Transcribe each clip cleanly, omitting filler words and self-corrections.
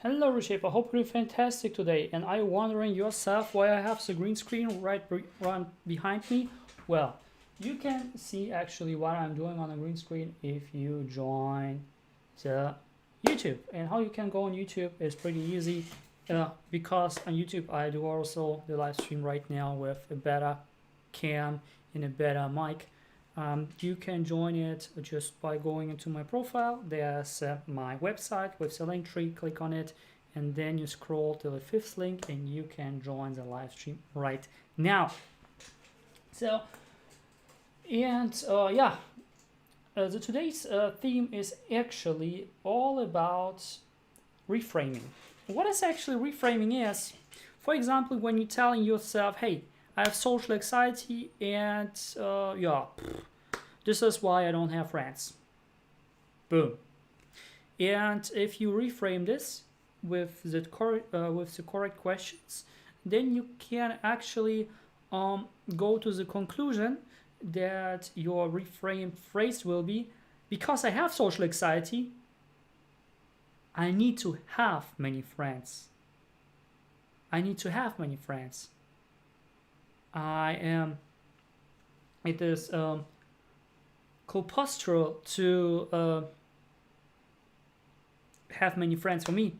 Hello Reshaper, hope you're fantastic today. And are you wondering yourself why I have the green screen right behind me? Well, you can see actually what I'm doing on the green screen if you join the YouTube. And how you can go on YouTube is pretty easy because on YouTube I do also the live stream right now with a better cam and a better mic. You can join it just by going into my profile. There's my website with the link tree. Click on it and then you scroll to the fifth link and you can join the live stream right now. So, and the today's theme is actually all about reframing. What is actually reframing is, for example, when you're telling yourself, hey, I have social anxiety and this is why I don't have friends. Boom. And if you reframe this with the correct questions, then you can actually go to the conclusion that your reframed phrase will be, because I have social anxiety, I need to have many friends. I need to have many friends. It is compulsory to have many friends for me.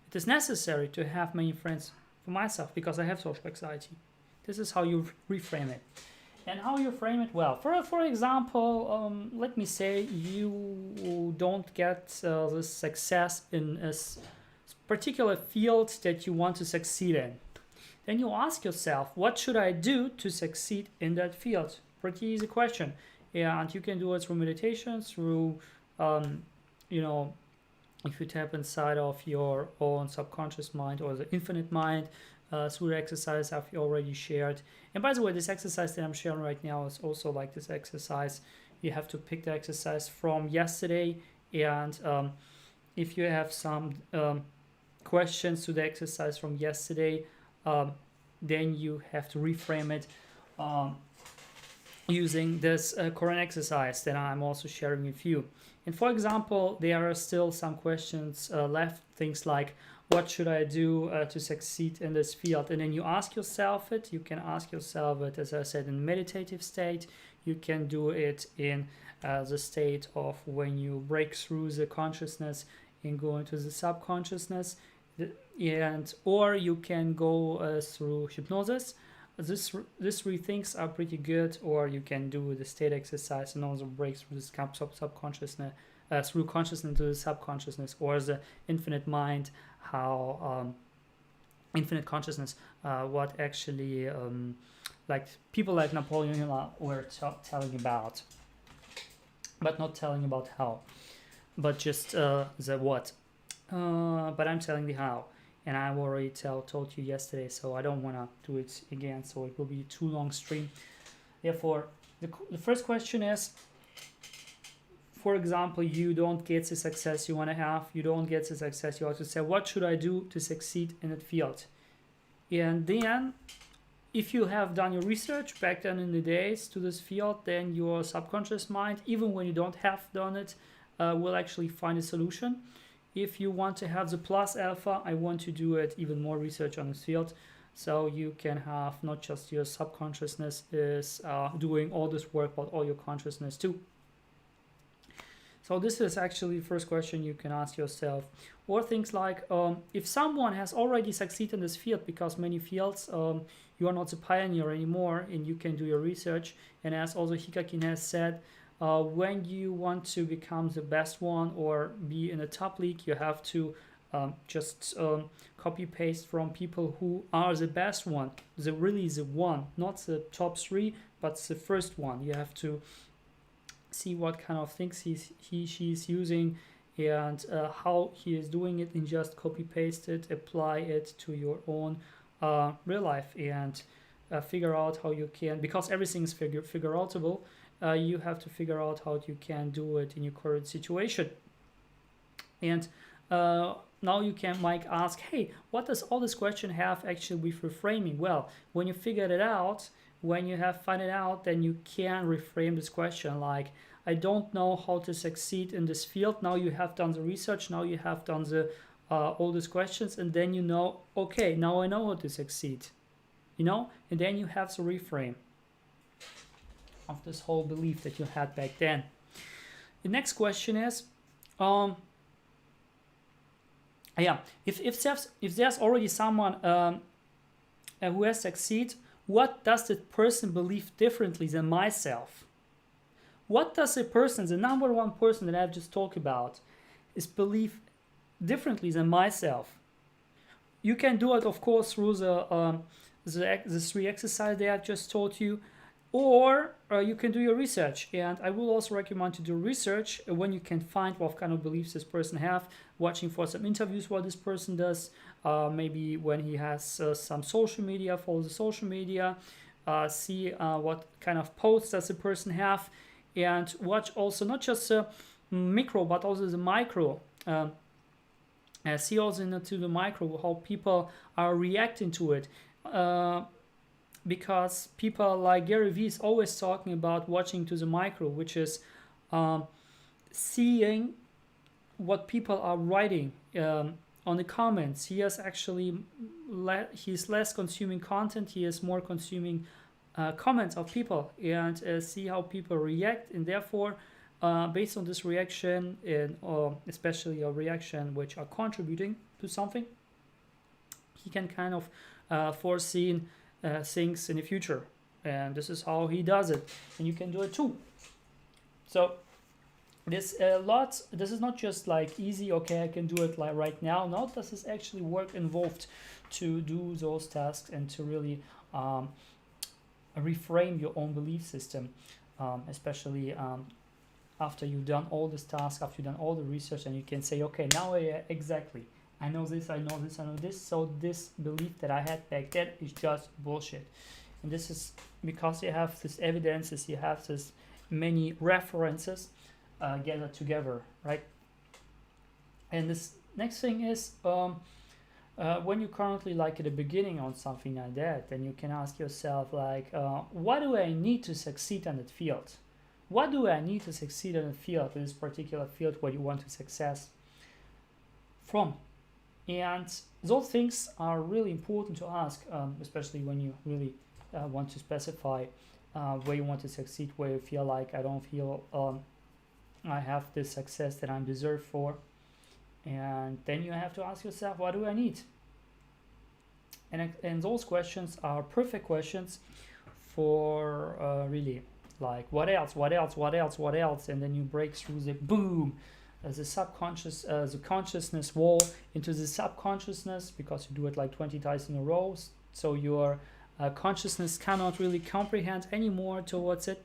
It is necessary to have many friends for myself because I have social anxiety. This is how you reframe it. And how you frame it? Well, for example, let me say you don't get this success in a particular field that you want to succeed in. Then you ask yourself, what should I do to succeed in that field? Pretty easy question. And you can do it through meditation, through, if you tap inside of your own subconscious mind or the infinite mind, through the exercise I've already shared. And by the way, this exercise that I'm sharing right now is also like this exercise. You have to pick the exercise from yesterday. And if you have some questions to the exercise from yesterday, then you have to reframe it using this current exercise that I'm also sharing with you. And for example, there are still some questions left, things like, what should I do to succeed in this field? And then you ask yourself it. You can ask yourself it, as I said, in meditative state. You can do it in the state of when you break through the consciousness and go into the subconsciousness. Or you can go through hypnosis. These three things are pretty good. Or you can do the state exercise and also break through the subconsciousness, through consciousness to the subconsciousness, or the infinite mind, how infinite consciousness, what actually like people like Napoleon Hill were telling about, but not telling about how, but just the what. But I'm telling the how, and I already told you yesterday, so I don't want to do it again, so it will be too long stream. Therefore, the first question is, for example, you don't get the success you want to have, you don't get the success you want to say, what should I do to succeed in that field? And then, if you have done your research back then in the days to this field, then your subconscious mind, even when you don't have done it, will actually find a solution. If you want to have the plus alpha, I want to do it even more research on this field. So you can have not just your subconsciousness is doing all this work, but all your consciousness too. So this is actually the first question you can ask yourself. Or things like, if someone has already succeeded in this field, because many fields, you are not the pioneer anymore and you can do your research. And as also Hikakin has said, when you want to become the best one or be in the top league, you have to just copy paste from people who are the best one, really the one, not the top three, but the first one. You have to see what kind of things she's using and how he is doing it, and just copy paste it, apply it to your own real life, and figure out how you can, because everything is figure outable. You have to figure out how you can do it in your current situation. And now you might ask, hey, what does all this question have actually with reframing? Well, when you figured it out, when you have found it out, then you can reframe this question like, I don't know how to succeed in this field. Now you have done the research, now you have done the all these questions, and then you know, okay, now I know how to succeed, you know, and then you have the reframe of this whole belief that you had back then. The next question is, if there's already someone who has succeeded, what does that person believe differently than myself? What does the person, the number one person that I've just talked about, is believe differently than myself? You can do it, of course, through the 3 exercises that I've just taught you, or you can do your research. And I will also recommend to do research when you can find what kind of beliefs this person have, watching for some interviews what this person does, maybe when he has some social media, follow the social media, see what kind of posts does the person have, and watch also not just the micro but also the micro. See also into the micro how people are reacting to it. Because people like Gary Vee is always talking about watching to the micro, which is seeing what people are writing on the comments. He is actually he's less consuming content. He is more consuming comments of people, and see how people react, and therefore based on this reaction, and especially a reaction which are contributing to something, he can kind of foresee things in the future, and this is how he does it, and you can do it too. So this is not just like easy, okay, I can do it like right now. No, this is actually work involved to do those tasks and to really reframe your own belief system, especially after you've done all this task, after you've done all the research, and you can say, okay, now exactly, I know this, I know this, I know this, so this belief that I had back then is just bullshit. And this is because you have this evidences, you have this many references gathered together, right? And this next thing is, when you're currently like at the beginning on something like that, then you can ask yourself like, what do I need to succeed in that field? What do I need to succeed in the field, in this particular field where you want to success from? And those things are really important to ask, especially when you really want to specify where you want to succeed, where you feel like I don't feel I have this success that I'm deserved for. And then you have to ask yourself, what do I need? And those questions are perfect questions for really like what else, what else, what else, what else, and then you break through the boom, the subconscious, the consciousness wall into the subconsciousness, because you do it like 20 times in a row, so your consciousness cannot really comprehend anymore towards it,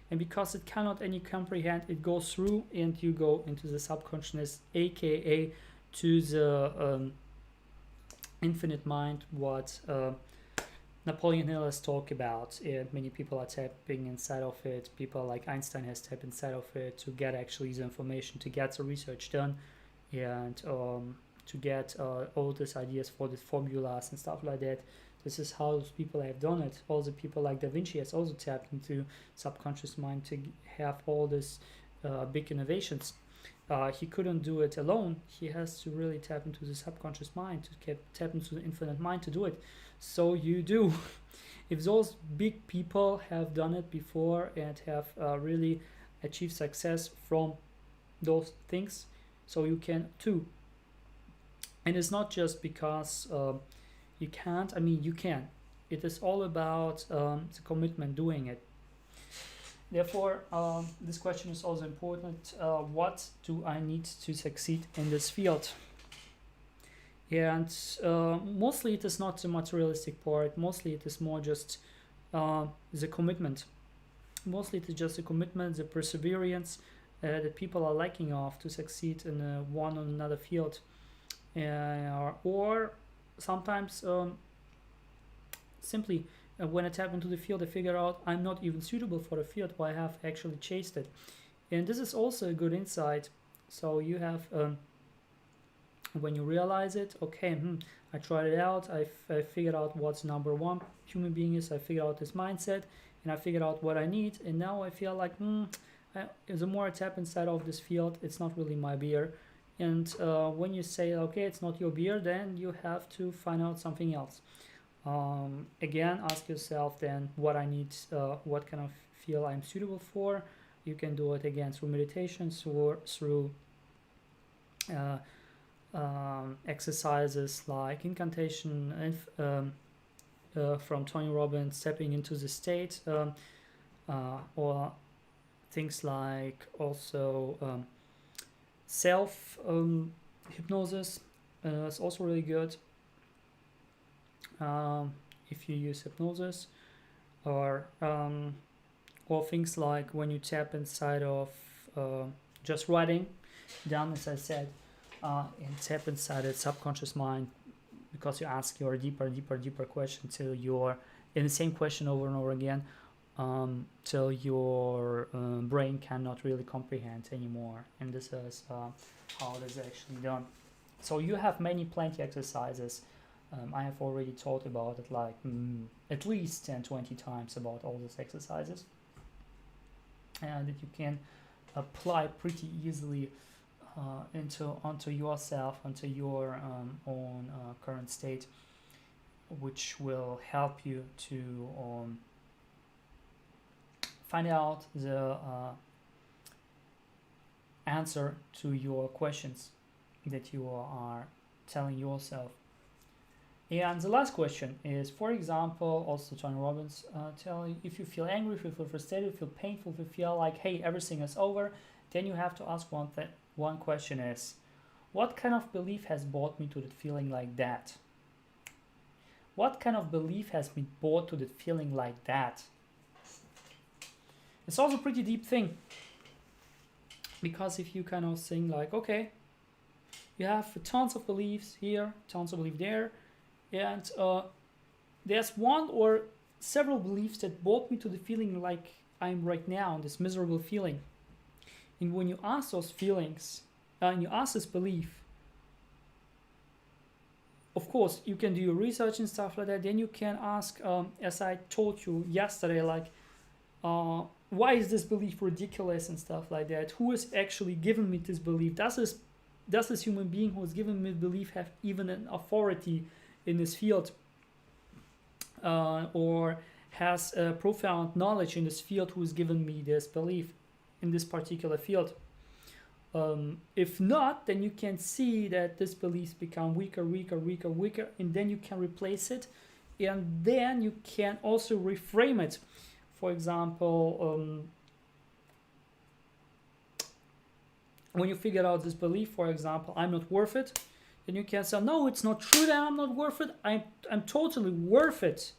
and because it cannot any comprehend, it goes through and you go into the subconsciousness, aka to the infinite mind, what Napoleon Hill has talked about, and many people are tapping inside of it. People like Einstein has tapped inside of it to get actually the information, to get the research done, and to get all these ideas for the formulas and stuff like that. This is how those people have done it. All the people like Da Vinci has also tapped into subconscious mind to have all these big innovations. He couldn't do it alone. He has to really tap into the subconscious mind, to tap into the infinite mind to do it. So you do. If those big people have done it before and have really achieved success from those things, so you can too. And it's not just because you can't. I mean, you can. It is all about the commitment doing it. Therefore, this question is also important. What do I need to succeed in this field? And mostly it is not the materialistic part. Mostly it is more just the commitment. Mostly it is just the commitment, the perseverance that people are lacking of to succeed in one or another field. Or sometimes simply when I tap into the field, I figure out I'm not even suitable for the field where I have actually chased it. And this is also a good insight. So you have, when you realize it, okay, I tried it out, I figured out what's number one human being is, I figured out this mindset, and I figured out what I need, and now I feel like, the more I tap inside of this field, it's not really my beer. And when you say, okay, it's not your beer, then you have to find out something else. Again, ask yourself then what I need, what kind of feel I'm suitable for. You can do it again through meditations or through exercises like incantation and from Tony Robbins, stepping into the state, or things like also self hypnosis is also really good if you use hypnosis, or things like when you tap inside of just writing down, as I said, and tap inside the subconscious mind, because you ask your deeper question till you're in the same question over and over again, till your brain cannot really comprehend anymore. And this is how it is actually done. So you have plenty exercises. I have already talked about it like at least 10-20 times about all these exercises, and that you can apply pretty easily onto yourself, onto your own current state, which will help you to find out the answer to your questions that you are telling yourself. And the last question is, for example, also Tony Robbins telling, if you feel angry, if you feel frustrated, if you feel painful, if you feel like, hey, everything is over, then you have to ask one question is, what kind of belief has brought me to the feeling like that? What kind of belief has been brought to the feeling like that? It's also a pretty deep thing, because if you kind of think like, okay, you have tons of beliefs here, tons of beliefs there, and there's one or several beliefs that brought me to the feeling like I'm right now, this miserable feeling. And when you ask those feelings, and you ask this belief, of course, you can do your research and stuff like that. Then you can ask, as I told you yesterday, like, why is this belief ridiculous and stuff like that? Who is actually giving me this belief? Does this human being who is giving me the belief have even an authority in this field, or has a profound knowledge in this field, who is giving me this belief in this particular field? If not, then you can see that this belief become weaker, and then you can replace it, and then you can also reframe it. For example, when you figure out this belief, for example, I'm not worth it, then you can say, no, it's not true that I'm not worth it. I'm totally worth it,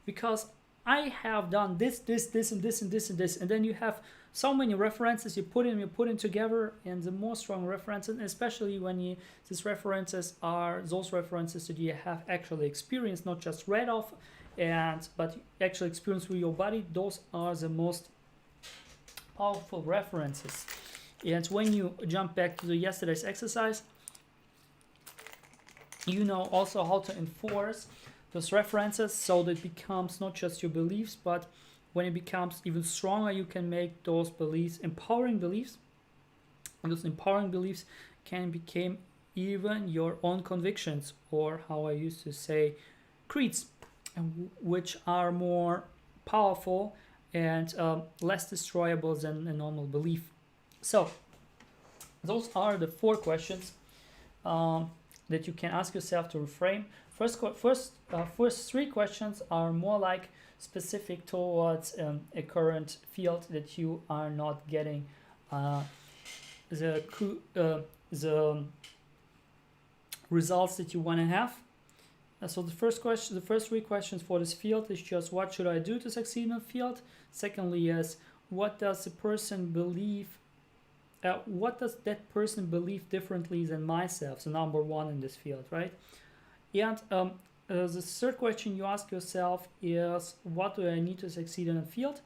because I have done this, and this. And then you have so many references you put in together, and the more strong references, especially when these references are those references that you have actually experienced, not just read off, but actually experience with your body, those are the most powerful references. And when you jump back to yesterday's exercise, you know also how to enforce those references, so that it becomes not just your beliefs, but when it becomes even stronger, you can make those beliefs empowering beliefs, and those empowering beliefs can become even your own convictions, or how I used to say, creeds, which are more powerful and less destroyable than a normal belief. So those are the 4 questions that you can ask yourself to reframe. First 3 questions are more like specific towards a current field that you are not getting the results that you want to have. So the first 3 questions for this field is just, what should I do to succeed in the field? Secondly is, what does the person believe? What does that person believe differently than myself? So number 1 in this field, right? And the third question you ask yourself is, what do I need to succeed in the field?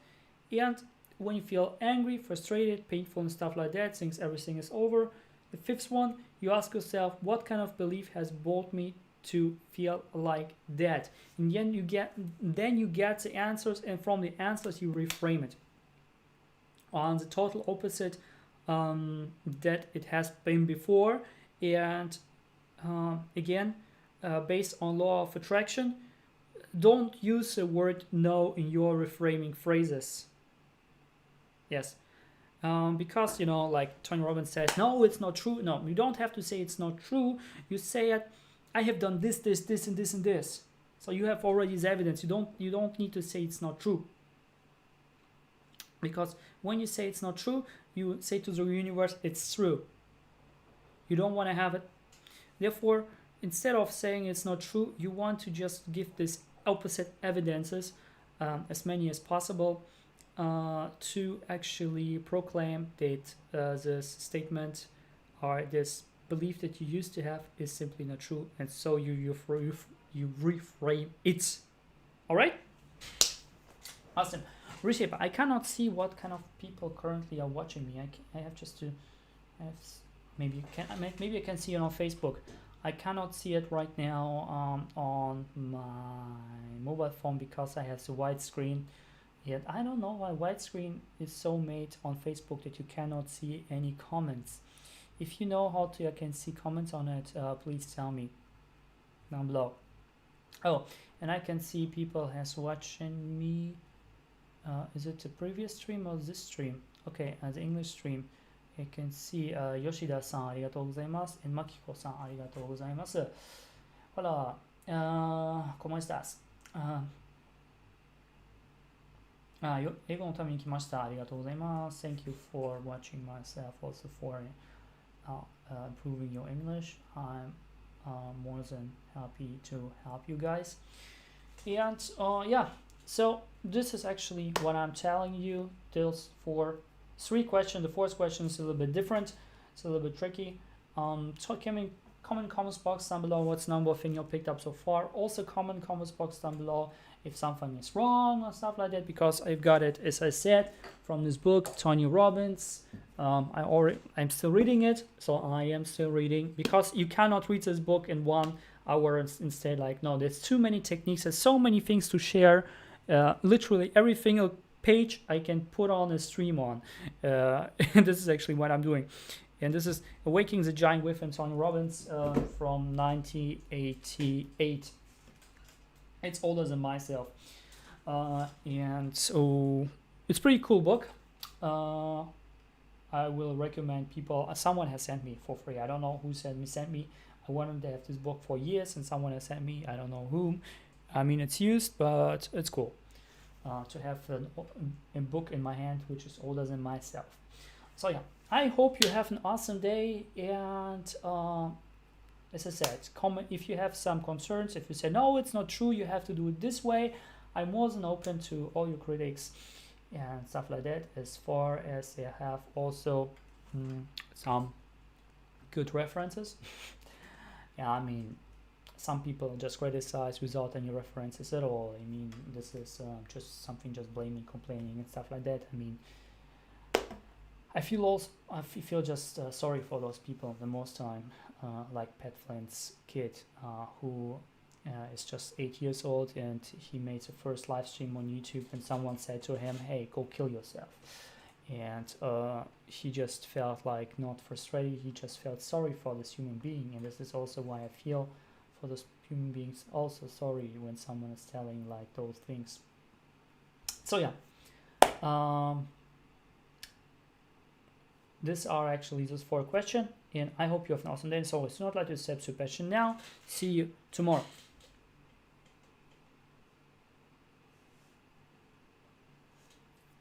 And when you feel angry, frustrated, painful, and stuff like that, thinks everything is over. The 5th one, you ask yourself, what kind of belief has brought me to feel like that? And then you get the answers, and from the answers you reframe it. on the total opposite that it has been before. And again, based on law of attraction, don't use the word no in your reframing phrases. Yes. Because, like Tony Robbins says, no, it's not true. No, you don't have to say it's not true. You say it, I have done this, this, this, and this, and this. So you have already this evidence. You don't need to say it's not true. Because when you say it's not true, you say to the universe, it's true. You don't want to have it. Therefore, instead of saying it's not true, you want to just give this opposite evidences, as many as possible, to actually proclaim that this statement or this belief that you used to have is simply not true, and so you reframe it. All right? Awesome. Reshaper, I cannot see what kind of people currently are watching me. I have just to maybe I can see it on Facebook. I cannot see it right now on my mobile phone because I have the white screen. Yet I don't know why widescreen is so made on Facebook that you cannot see any comments. If you know how to I can see comments on it, please tell me down below. Oh, and I can see people has watching me. Is it the previous stream or this stream? Okay, the English stream. I can see Yoshida-san, ありがとうございます。and Makiko-san, ありがとうございます。Hola, ¿cómo estás? 英語のために来ました。ありがとうございます。Thank you for watching myself, also for improving your English. I'm more than happy to help you guys. And yeah, so this is actually what I'm telling you. Those for 3 questions. The 4th question is a little bit different. It's a little bit tricky. So comment comments box down below what's number thing you picked up so far. Also comment comments box down below if something is wrong or stuff like that, because I've got it, as I said, from this book, Tony Robbins. I'm still reading it, so I am still reading, because you cannot read this book in 1 hour instead. Like, no, there's too many techniques, there's so many things to share. Literally every single page I can put on a stream on. And this is actually what I'm doing. And this is Awakening the Giant Within, Tony Robbins, from 1988. It's older than myself. And so it's pretty cool book. I will recommend people. Someone has sent me for free. I don't know who sent me. I wanted to have this book for years, and someone has sent me. I don't know whom. I mean, it's used, but it's cool to have a book in my hand which is older than myself. So yeah, I hope you have an awesome day. And as I said, comment if you have some concerns. If you say no, it's not true, you have to do it this way, I'm more than open to all your critics and stuff like that, as far as they have also some good references. Yeah, I mean, some people just criticize without any references at all. I mean, this is just something, just blaming, complaining and stuff like that. I mean, I feel just sorry for those people the most time, like Pat Flint's kid, who is just 8 years old, and he made the first live stream on YouTube, and someone said to him, hey, go kill yourself. And he just felt like not frustrated, he just felt sorry for this human being. And this is also why I feel for those human beings also sorry when someone is telling like those things. So yeah, these are actually those 4 questions, and I hope you have an awesome day. And so it's not like to accept your passion now. See you tomorrow.